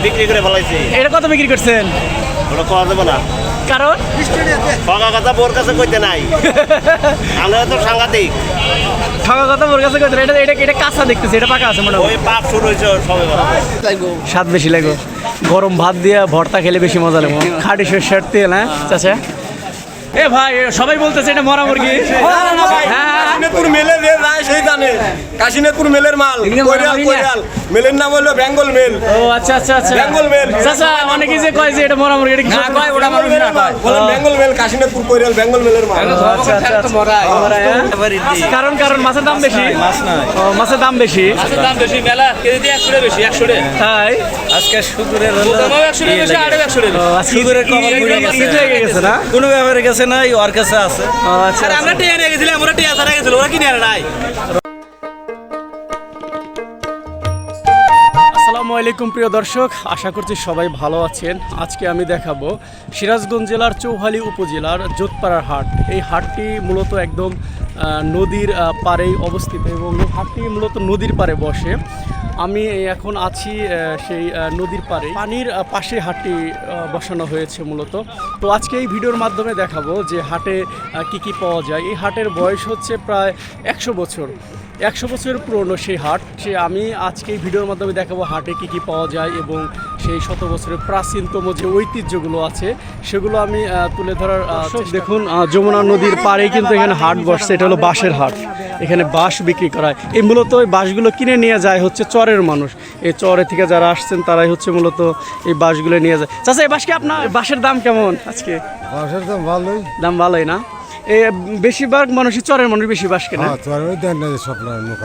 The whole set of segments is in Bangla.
বিক্রি করে ফেলাইছি। এটা কত বিক্রি করছেন? ওটা খাওয়া যাবে না, কারণ ঠকা কথা বোর কাছে কইতে নাই। আমরা তো সাংঘাতিক ঠকা কথা ওর কাছে কত? এটা এটা এটা কাঁচা দেখতেছি, এটা পাকা আছে মোটামুটি। ওই পাক শুরু হয়েছে সবে স্বাদ বেশি লাগো, গরম ভাত দিয়ে ভর্তা খেলে বেশি মজা লাগবে। খাটি সরষের তেল, হ্যাঁ চাচা। এ ভাই সবাই বলতেছে এটা মরা মুরগি। কাশিনাথপুর মেলের যে যায় সেই জানে। কাশিনাথপুর মেলের মাল কৈরাল মেলের নাম হলো বেঙ্গল মেল। ও আচ্ছা আচ্ছা আচ্ছা, বেঙ্গল মেল। চাচা অনেকে যে কয় যে এটা মরা মুরগি, এটা কি না কয় ওটা মানুষ না কয়, বলেন বেঙ্গল মেল, কাশিনাথপুর কৈরাল বেঙ্গল মেলের মাল। আচ্ছা আচ্ছা আচ্ছা, কারণ কারণ মাছের দাম বেশি। মাছ না, ও মাছের দাম বেশি। মাছের দাম বেশি, মেলা কেজিতে 100 টাকা বেশি, 100 টাকা। তাই আজকে শুকুরের হলো তোমার 100 টাকা বেশি, আরো 100 টাকা। শুকুরের কবর পড়ে গেছে, ঈদ হয়ে গেছে না? কোনো ব্যাপারে গেছে না, ওর কাছে আছে। ও আচ্ছা আর আমরা টিয়া নিয়ে গেছিলাম, ওরা টিয়া ছাড়া গেছিল, ওরা কিনে আনে নাই। আসসালামু আলাইকুম প্রিয় দর্শক, আশা করছি সবাই ভালো আছেন। আজকে আমি দেখাবো সিরাজগঞ্জ জেলার চৌহালি উপজেলার যোধপাড়ার হাট। এই হাটটি মূলত একদম নদীর পাড়েই অবস্থিত এবং এই হাটটি মূলত নদীর পাড়ে বসে। আমি এখন আছি সেই নদীর পাড়ে, পানির পাশে হাটটি বসানো হয়েছে মূলত। তো আজকে এই ভিডিওর মাধ্যমে দেখাবো যে হাটে কি কি পাওয়া যায়। এই হাটের বয়স হচ্ছে প্রায় 100 বছর, 100 বছরের পুরনো সেই হাট। আমি আজকে এই ভিডিওর মাধ্যমে দেখাবো হাটে কি কি পাওয়া যায় এবং সেই শত বছরের প্রাচীনতম যে ঐতিহ্যগুলো আছে সেগুলো আমি তুলে ধরার। দেখুন যমুনা নদীর পাড়েই কিন্তু এখানে হাট বসছে। এটা হলো বাঁশের হাট, এখানে বাঁশ বিক্রি করা হয়। এই মূলত ওই বাঁশগুলো কিনে নিয়ে যায় হচ্ছে চরের মানুষ। এই চরে থেকে যারা আসছেন তারাই হচ্ছে মূলত এই বাঁশগুলো নিয়ে যায়। চাচা এই বাঁশকে আপনার বাঁশের দাম কেমন আজকে? বাঁশের দাম ভালোই, দাম ভালোই না? এই বেশিরভাগ মানুষই চরের মানুষ বেশি বাঁশ কেনে,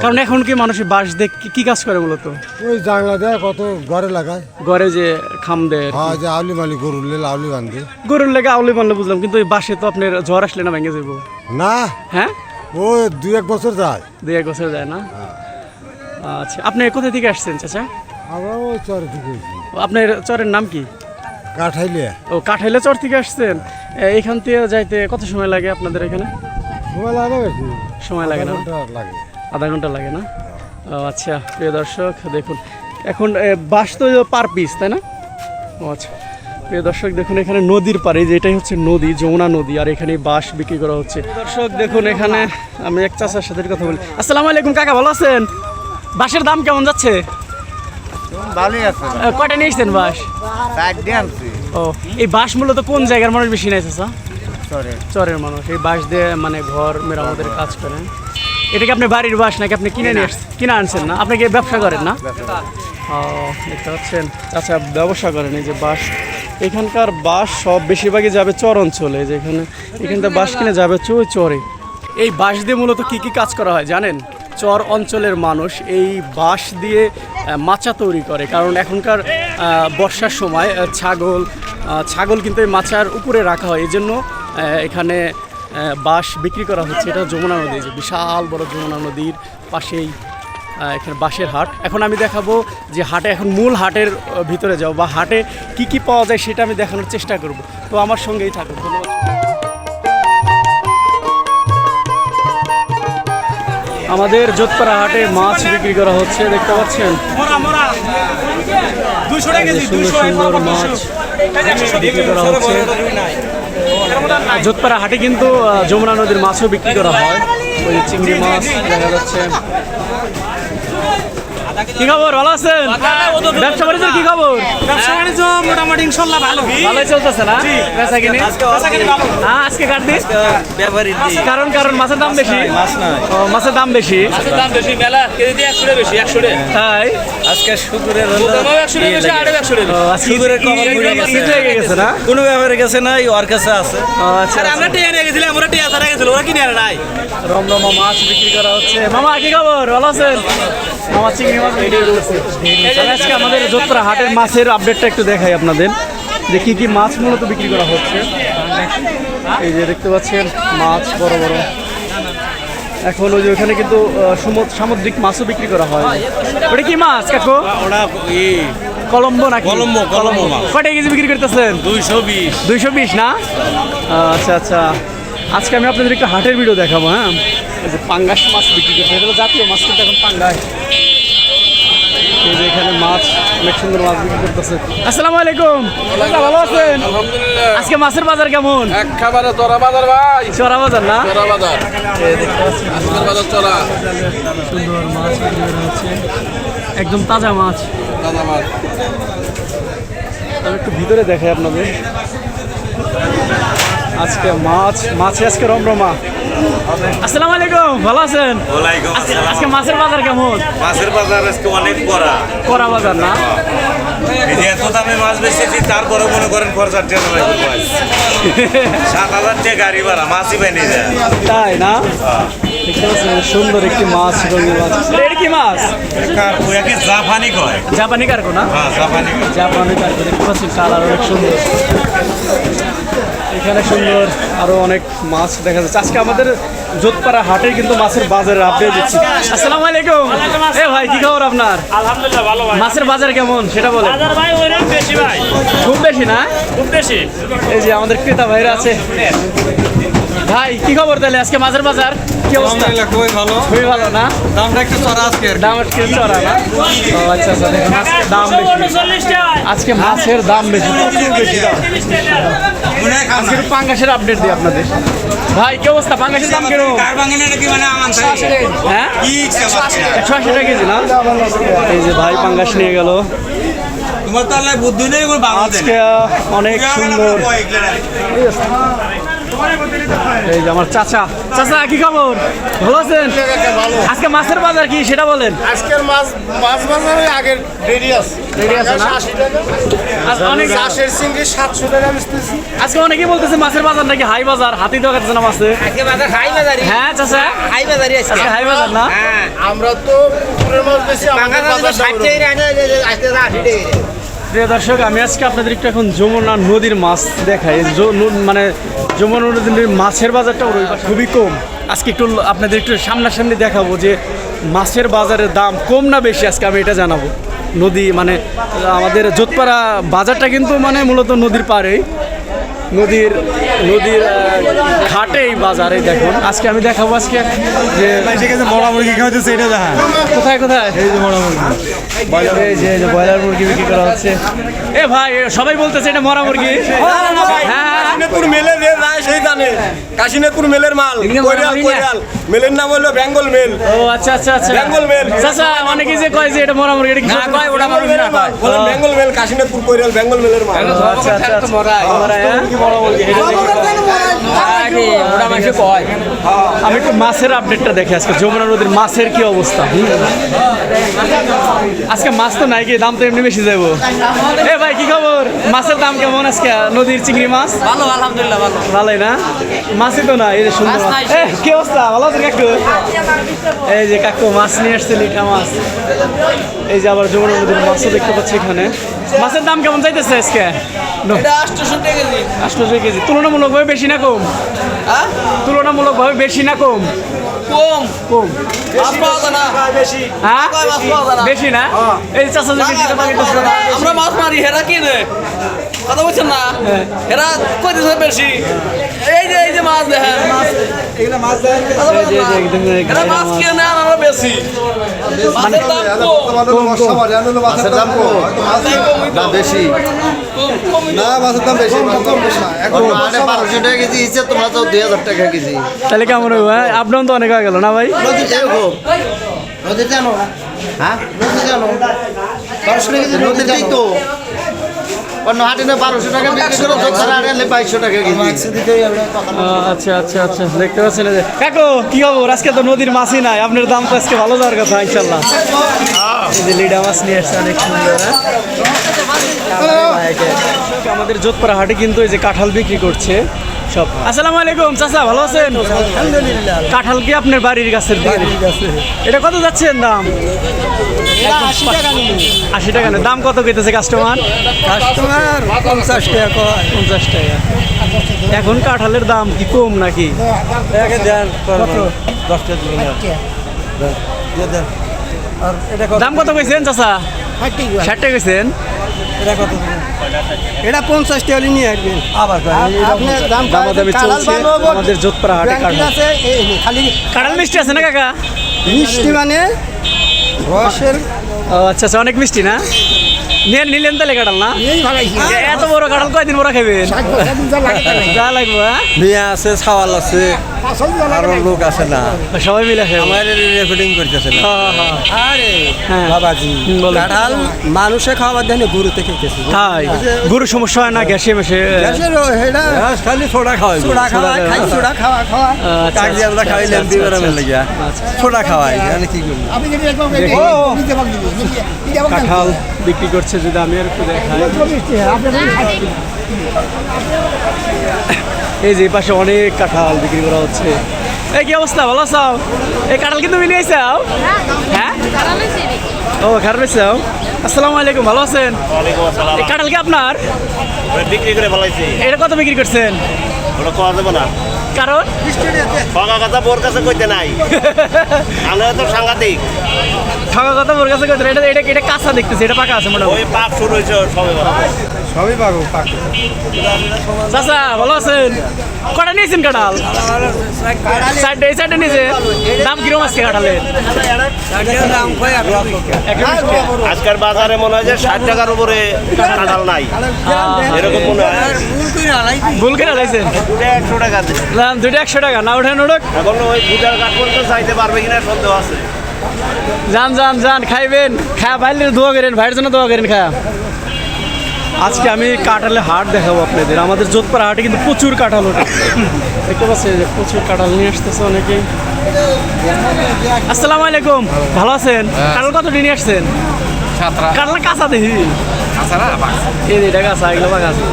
কারণ এখন কি মানুষ বাঁশ দিয়ে কি কাজ করে মূলত? ওই জানলা দেয়, কত ঘরে লাগায়, ঘরে যে খাম দেয়, হ্যাঁ যে আউলি মালি গরুর লেলে আউলি বান্ধে। গরুর লেগে আউলি বানলে বুঝলাম, কিন্তু ওই বাঁশে তো আপনার ঝড় আসলে না ভেঙে যাবো না। হ্যাঁ, ও 2-1 বছর যায়, 2-1 বছর যায় না? আচ্ছা, আপনি কোথা থেকে আসছেন চাচা? আমরা ওই চরে থেকে আপনার চরের নাম কি? কাঠাইলে। ও কাঠাইলে চর থেকে আসছেন। এইখান থেকে যাইতে কত সময় লাগে আপনাদের এখানে? সময় লাগে বেশি, সময় লাগে না? লাগে, আধা ঘন্টা লাগে না? ও আচ্ছা প্রিয় দর্শক দেখুন, এখন বাঁশ তো পার পিস তাই না? ও আচ্ছা প্রিয় দর্শক দেখুন, এখানে নদীর পাড়ে, যে এটাই হচ্ছে নদী, যমুনা নদী, আর এখানে বাঁশ বিক্রি করা হচ্ছে। দর্শক দেখুন, এখানে আমি এক চাচার সাথে কথা বলি। আসসালামু আলাইকুম কাকা, ভালো আছেন? বাঁশের দাম কেমন যাচ্ছে? ভালোই আছে, কয়টা নিয়ে এসছেন বাঁশ? 4 দিয়ে আনছি। ও এই বাঁশ মূলত কোন জায়গার মানুষ বেশি নেয় চাচা? চরে চরের মানুষ এই বাঁশ দিয়ে মানে ঘর মেরামতের কাজ করেন। এটা কি আপনি বাড়ির বাঁশ নাকি আপনি কিনে নিয়ে কিনে আনছেন? না আপনি কি ব্যবসা করেন না? ও দেখতে পাচ্ছেন আচ্ছা, ব্যবসা করেন। এই যে বাঁশ, এখানকার বাঁশ সব বেশিরভাগই যাবে চর অঞ্চলে, যেখানে এখানটা বাঁশ কিনে যাবে চরে। এই বাঁশ দিয়ে মূলত কি কি কাজ করা হয় জানেন? চর অঞ্চলের মানুষ এই বাঁশ দিয়ে মাচা তৈরি করে, কারণ এখনকার বর্ষার সময় ছাগল কিন্তু এই মাচার উপরে রাখা হয়, এই জন্য এখানে বাঁশ বিক্রি করা হচ্ছে। এটা যমুনা নদী, যে বিশাল বড় যমুনা নদীর পাশেই এখানে বাঁশের হাট। এখন আমি দেখাবো যে হাটে, এখন মূল হাটের ভিতরে যাও বা হাটে কি কি পাওয়া যায় সেটা আমি দেখানোর চেষ্টা করব। তো আমার সঙ্গেই থাকুন, ধন্যবাদ। আমাদের যোধপাড়া হাটে মাছ বিক্রি করা হচ্ছে, দেখতে পাচ্ছেন সুন্দর সুন্দর মাছ বিক্রি করা হচ্ছে। যোধপাড়া হাটে কিন্তু যমুনা নদীর মাছও বিক্রি করা হয়, ওই চিংড়ি মাছ দেখা যাচ্ছে। কি খবর, ভালো আছেন? ব্যবসা বাণিজ্যের কি খবর? ব্যবসা বাণিজ্য মোটামুটি ইনশাআল্লাহ ভালোই চলতেছে না? বেচা কিনে আজকে কাট দিস, কারণ মাছের দাম বেশি। ও মাছের দাম বেশি, মাছের দাম বেশি, মেলা কেজিতে 100 টাকা বেশি, 100 টাকা। তাই আজকে শুকুরের হলো তোমার 100 টাকা বেশি, আরো 100 টাকা। শুকুরের কবর পড়ে গেছে, ঈদ হয়ে গেছে না? কোনো ব্যাপারে গেছে না, ওর কাছে আছে। আচ্ছা, আর আমরা টিয়া নিয়ে গেছিলাম, ওরা টিয়া ছাড়া গেছিল, ওরা কিনে আনে নাই। রমরমা মাছ বিক্রি করা হচ্ছে। মামা কি খবর, ভালো আছেন? মামা চিংড়ি মাছ বিক্রি করছে। আজকে আমাদের যোধপাড়া হাটের মাছের আপডেটটা একটু দেখাই আপনাদের, যে কি কি মাছ মূলত বিক্রি করা হচ্ছে। এই যে দেখতে পাচ্ছেন মাছ বড় বড়। এখন ওই যে ওখানে কিন্তু সামুদ্রিক মাছও বিক্রি করা হয়। ওটা কি মাছ কাকু? ওরা কলম্বো নাকি? কলম্বো মাছ। কয়টা কেজি বিক্রি করতেছেন? 220। 220 না? আচ্ছা আচ্ছা, আজকে আমি আপনাদের একটু হাটের ভিডিও দেখাবো। হ্যাঁ, এই যে পাঙ্গাস মাছ বিক্রি করতে, এটা জাতীয় মাছ, কিন্তু এখন পাঙ্গাস। এই যে এখানে মাছ অনেক সুন্দর মাছ বিক্রি করতেছে। আসসালামু আলাইকুম, চাচা ভালো আছেন? আজকে মাছের বাজার কেমন? একেবারে চড়া বাজার ভাই, চড়া বাজার না? চড়া বাজার, আজকের বাজার চড়া। সুন্দর মাছ বিক্রি করা হচ্ছে, একদম তাজা মাছ। দাদা মাছ আমি একটু ভিতরে দেখাই আপনাদের। আজকে মাছে আজকে রমরমা। আসসালামু আলাইকুম, ভালো আছেন? ওয়ালাইকুম আসসালাম। আজকে মাছের বাজার কেমন? মাছের বাজার আজকে অনেক কড়া বাজার না? এই যে এত দামে মাছ বেচেছি তারপরে মনে করেন খরচার টাকা লাগবে 7,000 টাকা গাড়ি ভাড়া মাছই বানিয়ে যায়। তাই না? দেখতে পাচ্ছেন সুন্দর একটি মাছ, রঙিন মাছ। এটা কি মাছ? কি জাপানি কয়? জাপানি কার্গো না? হ্যাঁ জাপানি কয়। জাপানি কার্গো। দেখতে পাচ্ছেন কালার অনেক সুন্দর। এখানে সুন্দর আরো অনেক মাছ দেখা যাচ্ছে। আজকে আমাদের যোধপাড়া হাটে কিন্তু মাছের বাজারের আপডেট দিচ্ছি। আসসালামু আলাইকুম। এ ভাই কি খবর আপনার? আলহামদুলিল্লাহ ভালো ভাই। মাছের বাজার কেমন সেটা বলেন। বাজার ভাই ওইরকম বেশি ভাই, খুব বেশি না? খুব বেশি। এই যে আমাদের ক্রেতা ভাইরা আছে। ভাই কি খবর তাহলে আজকে মাছের বাজার কি অবস্থা? খুবই ভালো, খুবই ভালো না? দামটা একটু চড়া আজকে। দাম একটু চড়া না? ও আচ্ছা আচ্ছা, দেখুন আজকে দাম বেশি। 39 টাকা। আজকে মাছের দাম বেশি, প্রচুর বেশি দাম। 30 টাকা। আজকে একটু পাঙ্গাসের আপডেট দিই আপনাদের। ভাই কি অবস্থা, পাঙ্গাসের দাম কিরকম? হ্যাঁ 180 টাকা কেজি না? এই যে ভাই পাঙ্গাস নিয়ে গেল। আজকে অনেক সুন্দর। এই যে আমার চাচা কি খবর, ভালো আছেন? আজকে মাছের বাজার কি সেটা বলেন। আজকের মাছ বাজারে আগের দেরি আছে না? 80 টাকা, আজ অনেক চাষের চিংড়ি 700 টাকা বেচতেছি। আজকে অনেকেই বলতেছে মাছের বাজার নাকি হাই বাজার, হাতি দেওয়া যাচ্ছে না মাছে। হ্যাঁ চাচা, আজকে হাই বাজার না? আমরা তো পুকুরের মাছ বেশি, আমাদের বাজারটা প্রিয় দর্শক, আমি আজকে আপনাদের একটু এখন যমুনা নদীর মাছ দেখাই। মানে যমুনা নদীর মাছের বাজারটা খুবই কম। আজকে একটু আপনাদের একটু সামনাসামনি দেখাবো যে মাছের বাজারের দাম কম না বেশি, আজকে আমি এটা জানাবো। নদী মানে আমাদের যোধপাড়া বাজারটা কিন্তু মানে মূলত নদীর পাড়েই, নদীর ঘাটেই বাজারে। দেখুন আজকে আমি দেখাবো আজকে যে বড় মুরগি খাওয়াতেছে, এটা দেখা কোথায় এই যে বড় মুরগি, এই যে ব্রয়লার মুরগি বিক্রি করা হচ্ছে। এ ভাই সবাই বলতেছে এটা মরা মুরগি। হ্যাঁ কাশীনাথপুর মেলে যে যায় সেই জানে। কাশীনাথপুর মেলের মাল, কোরিয়াল মেলের নাম হলো বেঙ্গল মেল। ও আচ্ছা আচ্ছা আচ্ছা, বেঙ্গল মেল। চাচা অনেকে যে কয় যে এটা মরা মুরগি, এটা কি সত্যি? ওটা মুরগি না কয়, বলেন বেঙ্গল মেল, কাশীনাথপুর কোরিয়াল বেঙ্গল মেলের মাল। আচ্ছা আচ্ছা আচ্ছা, মরা, হ্যাঁ? আমি একটু মাছের আপডেটটা দেখি আজকে যমুনা নদীর মাছের কি অবস্থা। আজকে মাছ তো নাই, কি দাম তো এমনি বেশি যাবো। এ ভাই কি খবর, মাছের দাম কেমন আজকে? নদীর চিংড়ি মাছ ভালো আলহামদুলিল্লাহ ভালো। ভালোই না? মাছই তো না, এই যে সুন্দর মাছ নাই। মাছ। কি অবস্থা, ভালো আছেন কাকু? এই যে কাকু মাছ নিয়ে আসছে, লিঠা মাছ। এই যে আবার যমুনা নদীর মাছও দেখতে পাচ্ছি এখানে। মাছের দাম কেমন চাইতেছে আজকে? 800 কেজি। তুলনামূলকভাবে বেশি না কম? তুলনামূলকভাবে বেশি না কম? কম। হ্যাঁ বেশি না? এই চাষা যে বেশি কথা বলতেছে না। আমরা মাছ মারি, হেরা কিনে কথা বলছেন না, হেরা কইতেছে বেশি। এই যে মাছ দেখেন, এগুলো মাছ দেয় কথা বলছেন না, একদম হেরা মাছ কিনে আর আমরা বেশি। মাছের দাম মাছের দাম কম, দাম বেশি না, মাছের দাম বেশি, এখন 1200 টাকা কেজি ইচ্ছে, তোমরা তো 2000 টাকা কেজি। তাহলে কেমন হবে? আপডাউন তো অনেক হয়ে গেল না ভাই? নদী এরকম, নদী জানো? হ্যাঁ নদী জানো? 1200 টাকা কেজি নদীতেই তো। অন্য হাটে না 1200 টাকা বিক্রি করে, ধরা আনলে 2200 টাকা কেজি। আচ্ছা আচ্ছা আচ্ছা, দেখতে পাচ্ছেন এই যে। কাকু কি খবর, আজকে তো নদীর মাছই নাই, আপনার দাম তো আজকে ভালো যাওয়ার কথা ইনশাল্লাহ। এই যে লিডা মাছ নিয়ে আসছে, অনেক সুন্দর। আমাদের যোধপাড়া হাটে কিন্তু এই যে কাঁঠাল বিক্রি করছে সব। আসসালামু আলাইকুম চাচা, ভালো আছেন? আলহামদুলিল্লাহ। কাঁঠাল কি আপনার বাড়ির গাছের দিকে? এটা কত যাচ্ছেন দাম? 80 টাকা না? দাম কত কইতেছে কাস্টমার? 50 টাকা কয়। 50 টাকা। এখন কাঁঠালের দাম কি কম নাকি? দাম কত কইছেন চাচা? 60 টাকা কইছেন? এটা 50 টাকা নিয়ে আসবেন আবার আপনার দাম দামাদামি চলছে আমাদের যোধপাড়া হাটে। খালি কাঁঠাল মিষ্টি আছে না কাকা? মিষ্টি মানে রসের। ও আচ্ছা আচ্ছা, অনেক মিষ্টি না? নিলেন তাহলে কাঁঠাল না এত বড় কাঁঠাল কয়দিন বড় খাবেন যা লাগবে হ্যাঁ? মেয়ে আছে ছাওয়াল আছে আরো লোক আছে না সবাই মিলে খাবেন আমার রেকর্ডিং করতেছে না আরে হ্যাঁ। বাবাজি বলেন। কাঁঠাল মানুষে খাওয়ার জন্য গরুতে খেতেছে তাই গরুর সমস্যা হয় না গ্যাসে মেশে খালি সোডা খাওয়াই সোডা খাওয়াই খাই সোডা খাওয়া খাওয়া আচ্ছা, টাক দিয়ে আমরা খাওয়াইলাম আচ্ছা, বিবেরামে আচ্ছা, লাগিয়া আচ্ছা। সোডা খাওয়াই জানি কি করি কাঁঠাল বিক্রি করছে যদি আমি আর একটু দেখাই এই যে এই পাশে অনেক কাঁঠাল বিক্রি করা হচ্ছে এই কি অবস্থা ভালো আছো এই কাঁঠাল কিন্তু মিলিয়ে আইসাও হ্যাঁ ও খারাপ আইসাও আসসালামু আলাইকুম ভালো আছেন ওয়ালাইকুম আসসালাম এই কাঁঠাল কি আপনার বিক্রি করে ফেলাইছি এটা কত বিক্রি করছেন ওটা খাওয়া যাবে না কারণ ফাঁকা কথা বোর কাছে কইতে নাই আমরা তো সাংঘাতিক ঠকা কথা ওর কাছে কত এটা এটা এটা কাঁচা দেখতেছি এটা পাকা আছে মোটামুটি ওই পাক শুরু হয়েছে সবে সবই পাবো চাচা ভালো আছেন কটা নিয়েছেন কাঁঠাল সাইডে এই সাইডে নিয়েছে দাম কিরকম আজকে কাঁঠালের আজকের বাজারে মনে হয় যে 60 টাকার উপরে কাঁঠাল নাই এরকম মনে হয় ভুল করে লাইছেন 100 টাকা দিয়ে। দাম দুইটা 100 টাকা না ওঠেন ওঠক এখন ওই পূজার কাঠ পর্যন্ত চাইতে পারবে কিনা সন্দেহ আছে যান যান যান খাইবেন খায়া ভাইলে দোয়া করেন ভাইয়ের জন্য দোয়া করেন খায়া আজকে আমি কাঁঠালের হাট দেখাবো আপনাদের আমাদের যোধপাড়া হাটে কিন্তু প্রচুর কাঁঠাল ওঠে দেখতে পাচ্ছি যে প্রচুর কাঁঠাল নিয়ে আসতেছে অনেকেই আসসালামু আলাইকুম ভালো আছেন কাঁঠাল কত নিয়ে আসছেন কাঁঠাল কাঁচা দেখি এই যে এটা কাঁচা এগুলো বা কাঁচা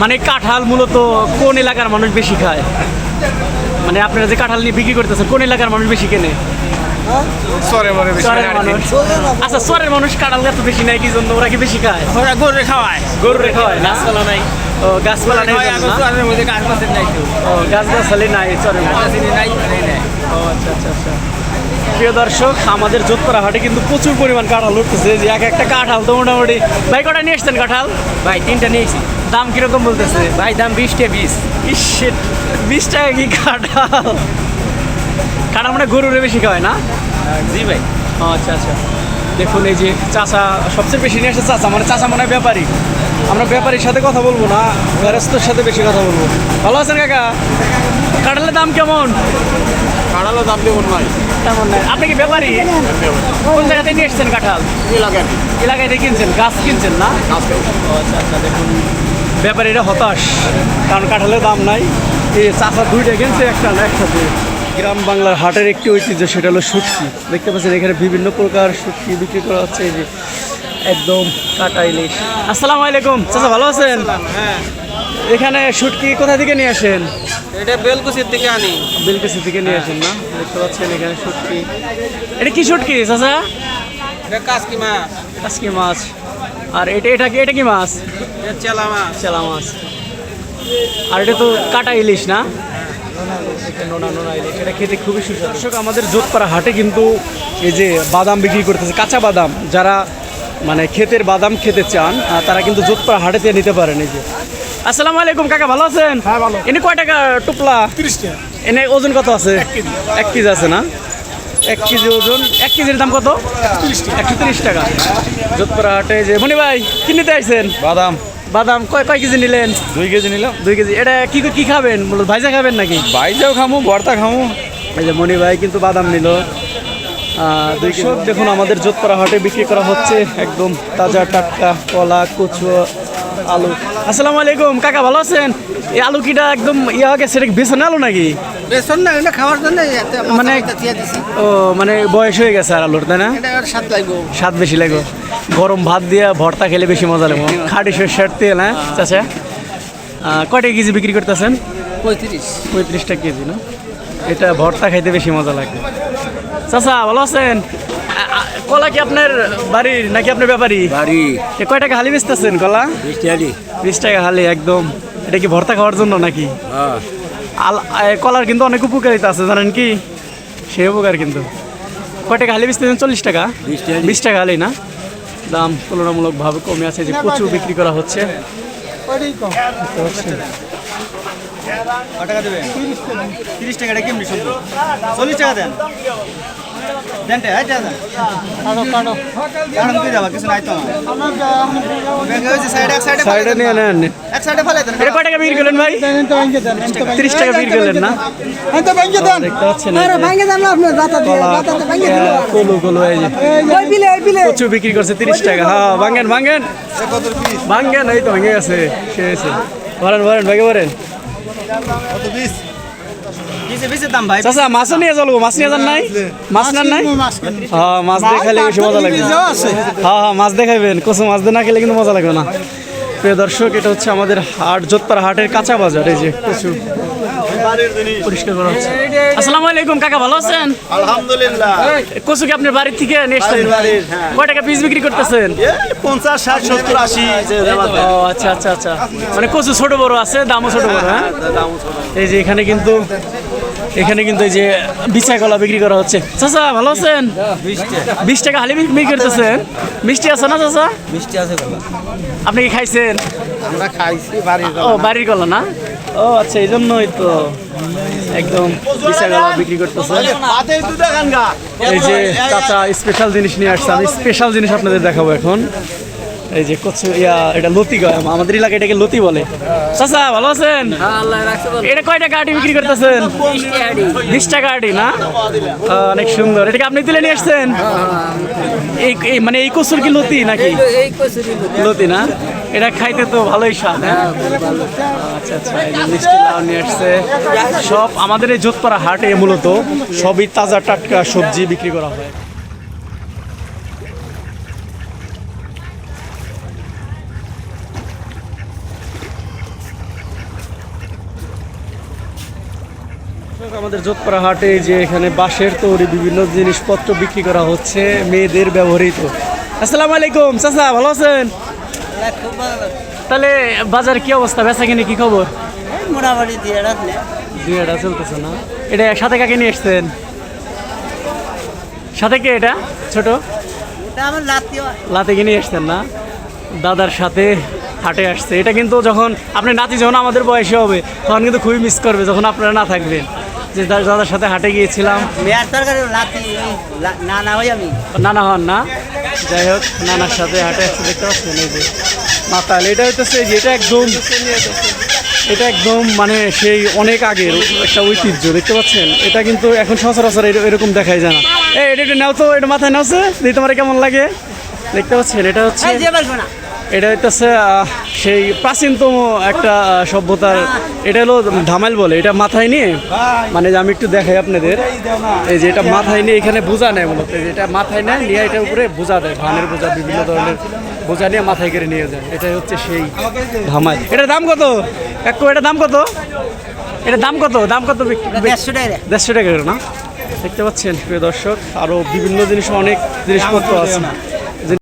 মানে কাঁঠাল মূলত কোন এলাকার মানুষ বেশি খায় মানে আপনারা যে কাঁঠাল নিয়ে বিক্রি করতেছেন কোন এলাকার মানুষ বেশি কেনে চরের মানুষ আচ্ছা চরের মানুষ কাঁঠাল এত বেশি নাই কি জন্য ওরা কি বেশি খায় ওরা গরু খাওয়ায় গরুরে খাওয়ায় গাছপালা নাই ও গাছপালা নেই জন্য না? চরের মধ্যে গাছ পাতের নাই তো ও গাছ গাছালি নাই চরের মধ্যে। নাই নাই ও আচ্ছা আচ্ছা আচ্ছা প্রিয় দর্শক আমাদের যোধপাড়া হাটে কিন্তু প্রচুর পরিমাণ কাঁঠাল উঠতেছে যে এক একটা কাঁঠাল তো মোটামুটি ভাই কটা নিয়ে এসছেন কাঁঠাল ভাই 3টা নিয়েছি দাম কিরকম বলতেছে ভাই দাম 20 টাকা 20 ইস 20 টাকা কি কাঁঠাল কাঁঠাল মানে গরুরে বেশি খাওয়ায় না জি ভাই ও আচ্ছা আচ্ছা দেখুন এই যে চাচা সবচেয়ে বেশি নিয়ে আসছে চাচা মানে চাচা মনে হয় ব্যাপারী আমরা ব্যাপারীর সাথে কথা বলবো না গ্যারেস্তর সাথে বেশি কথা বলবো ভালো আছেন কাকা কাঁঠালের দাম কেমন কাঁঠালের দাম কেমন নয় তেমন নাই আপনি কি ব্যাপারী কোন জায়গা থেকে নিয়ে এসছেন কাঁঠাল এলাকায় থেকে কিনছেন গাছ কিনছেন না ও আচ্ছা আচ্ছা দেখুন ব্যাপারীরা হতাশ কারণ কাঁঠালের দাম নাই এই চাচা দুইটা কিনছে একটা না একসাথে গ্রাম বাংলার হাটের একটি ঐতিহ্য সেটা হলো শুটকি দেখতে পাচ্ছেন এখানে বিভিন্ন প্রকার শুটকি বিক্রি করা হচ্ছে এই যে একদম কাটা ইলিশ আসসালামু আলাইকুম চাচা ভালো আছেন হ্যাঁ এখানে শুটকি কোথা থেকে নিয়ে আসেন এটা বেলকুচির থেকে আনি বেলকুচি থেকে নিয়ে আসেন না দেখতে পাচ্ছেন এখানে শুটকি এটা কি শুটকি চাচা এটা কাসকি মাছ আজকে মাছ আর এটা কি মাছ এটা চেলা মাছ চেলা মাছ আর এটা তো কাটা ইলিশ না নোনা নোনা ইলিশ এটা খেতে খুবই সুস্বাদু দর্শক আমাদের যোধপাড়া হাটে কিন্তু এই যে বাদাম বিক্রি করতেছে কাঁচা বাদাম যারা মানে ক্ষেতের বাদাম খেতে চান তারা কিন্তু যোধপাড়া হাটেতে নিতে পারেন এই যে আসসালামু আলাইকুম কাকা ভালো আছেন হ্যাঁ ভালো এনে কয় টাকা টুপলা 30 টাকা এনে ওজন কত আছে 1 কেজি আছে না 1 কেজি ওজন 1 কেজির দাম কত 130 টাকা যোধপাড়া হাটে যে মনি ভাই কি নিতে আইছেন বাদাম বাদাম কয় কেজি নিলেন 2 কেজি নিলাম 2 কেজি এটা কি খাবেন মূলত ভাইজা খাবেন নাকি বাইজাও খামু ভর্তা খামু এই যে মনি ভাই কিন্তু বাদাম নিল 2 কেজি দেখুন আমাদের যোধপাড়া হাটে বিক্রি করা হচ্ছে একদম তাজা টাটকা কলা কচু আলু আসসালামু আলাইকুম কাকা ভালো আছেন এই আলু কিটা একদম ইয়া গেছে এটা বেসন আলু নাকি বেসন না এটা খাওয়ার জন্য মানে ও মানে বয়স হয়ে গেছে আর আলুর তাই না এটা স্বাদ লাগবে স্বাদ বেশি লাগবে গরম ভাত দিয়ে ভর্তা খেলে বেশি মজা লাগবে খাঁটি সরষের তেল হ্যাঁ চাচা কয়টা কেজি বিক্রি করতেছেন 35 টাকা কেজি না এটা ভর্তা খাইতে বেশি মজা লাগে চাচা ভালো আছেন কলা কি আপনার বাড়ির নাকি আপনার ব্যাপারী বাড়ি কয় টাকা হালি বেচতেছেন কলা 20 টাকা হালি একদম এটা কি ভর্তা খাওয়ার জন্য নাকি কলার কিন্তু অনেক উপকারিতা আছে জানেন কি সেই উপকার কিন্তু কয় টাকা হালি বেচতেছেন 40 টাকা 20 টাকা হালি না দাম তুলনামূলকভাবে কমে আছে যে প্রচুর বিক্রি করা হচ্ছে টাকা দেবেন 30 টাকাটা কেমনি শুনবো 40 টাকা দেন দেনতে হাইটা দেন কাটো কাটো কারণ কি যাবা কিছু নাই তো ব্যাগে হইছে সাইডে এক সাইডে সাইডে নিয়ে নেন এক সাইডে ফেলে দেন এটা কয় টাকা বিক্রি করলেন ভাই 30 টাকা বিক্রি করলেন না তো ভাঙ্গে দেন দেখতে পাচ্ছেন আরে ভাঙ্গে দেন না আপনি দাতা দিয়ে দাতাতে ভাঙ্গে দিল কলু কলু এই যে ওই বিলে কচু বিক্রি করছে 30 টাকা হ্যাঁ ভাঙেন ভাঙেন ভাঙেন এই তো ভেঙে গেছে শেষ ভরেন ভরেন ভাগে ভরেন কিসে বেশি দাম ভাই চাচা মাছও নিয়ে চলবো মাছ নিয়ে যান নাই মাছ নেন নাই হ্যাঁ মাছ দিয়ে খাইলে বেশি মজা লাগবে হ্যাঁ হ্যাঁ মাছ দিয়ে খাইবেন কচু মাছ দিয়ে না খেলে কিন্তু মজা লাগবে না প্রিয় দর্শক এটা হচ্ছে আমাদের হাট যোধপাড়া হাটের কাঁচা বাজার এই যে কচু পরিষ্কার করা হচ্ছে আসসালামু আলাইকুম কাকা ভালো আছেন আলহামদুলিল্লাহ কচু কি আপনার বাড়ির থেকে নিয়ে এসেছেন কয় টাকা পিস বিক্রি করতেছেন 50 60 70 80 ও আচ্ছা আচ্ছা আচ্ছা মানে কচু ছোট বড় আছে দামও ছোট বড় হ্যাঁ এই যে এখানে কিন্তু এই যে বিছা কলা বিক্রি করা হচ্ছে চাচা ভালো আছেন 20 টাকা হালি বিক্রি করতেছেন মিষ্টি আছে না চাচা মিষ্টি আছে কলা আপনি কি খাইছেন আমরা খাইছি বাড়ির ও বাড়ির কলা না ও আচ্ছা এই জন্যই তো একদম বিছা কলা বিক্রি করতেছে পাতে দুটা গানগা এই যে চাচা স্পেশাল জিনিস নিয়ে আসছে আমি স্পেশাল জিনিস আপনাদের দেখাবো এখন এই যে কচু এটা লতি কয় আমাদের এলাকায় এটাকে লতি বলে চাচা ভালো আছেন আল্লাহ রাখছে ভালো। এটা কয় টাকা আটি বিক্রি করতেছেন 20 টাকা আটি না অনেক সুন্দর এটাকে আপনি তুলে নিয়ে আসছেন মানে এই কচুর কি লতি নাকি এই কচুরি লতি না এটা খাইতে তো ভালোই স্বাদ হ্যাঁ আচ্ছা আচ্ছা এই যে মিষ্টি লাউ নিয়ে আসছে সব আমাদের এই যোধপাড়া হাটে মূলত সবই তাজা টাটকা সবজি বিক্রি করা হয় আমাদের যোধপাড়া হাটে যে এখানে বাঁশের তৈরি বিভিন্ন জিনিসপত্র বিক্রি করা হচ্ছে মেয়েদের ব্যবহৃত আসসালামু আলাইকুম চাচা ভালো আছেন তাহলে বাজার কি অবস্থা বেচা কিনে কি খবর মোটামুটি দিয়ে রাখলে দুই এটা চলতেছে না এটা সাথে কাকে নিয়ে এসছেন সাথে কে এটা ছোট এটা আমার লাতিও লাতে কিনে এসছেন না দাদার সাথে হাটে আসছে এটা কিন্তু যখন আপনি নাতি যখন আমাদের বয়সে হবে তখন কিন্তু খুবই মিস করবে যখন আপনারা না থাকবেন যে দাদার সাথে হাটে গিয়েছিলাম মেয়ার তরকারি লাতি না হই আমি নানা হন না যাই হোক নানার সাথে হাটে আসছে দেখতে পাচ্ছেন এই যে মাতাল এটা হইতেছে যে এটা একদম মানে সেই অনেক আগের একটা ঐতিহ্য দেখতে পাচ্ছেন এটা কিন্তু এখন সচরাচর এরকম দেখাই যায় না এটা একটু নাও তো এটা মাথায় নাওছে দেখি তোমার কেমন লাগে দেখতে পাচ্ছেন এটা হচ্ছে এটা হইতেছে সেই প্রাচীনতম একটা সভ্যতার এটা হলো ধামাইল বলে এটা মাথায় নিয়ে মানে যে আমি একটু দেখাই আপনাদের এই যে এটা মাথায় নিয়ে এখানে বোঝা নেয় মূলত এই যে এটা মাথায় নেয় নিয়ে এটার উপরে বোঝা দেয় ধানের বোঝা বিভিন্ন ধরনের বোঝা নিয়ে মাথায় করে নিয়ে যায় এটাই হচ্ছে সেই ধামাইল এটার দাম কত একটু এটার দাম কত এটার দাম কত 150 টাকা না দেখতে পাচ্ছেন প্রিয় দর্শক আরও বিভিন্ন জিনিস অনেক জিনিসপত্র আছে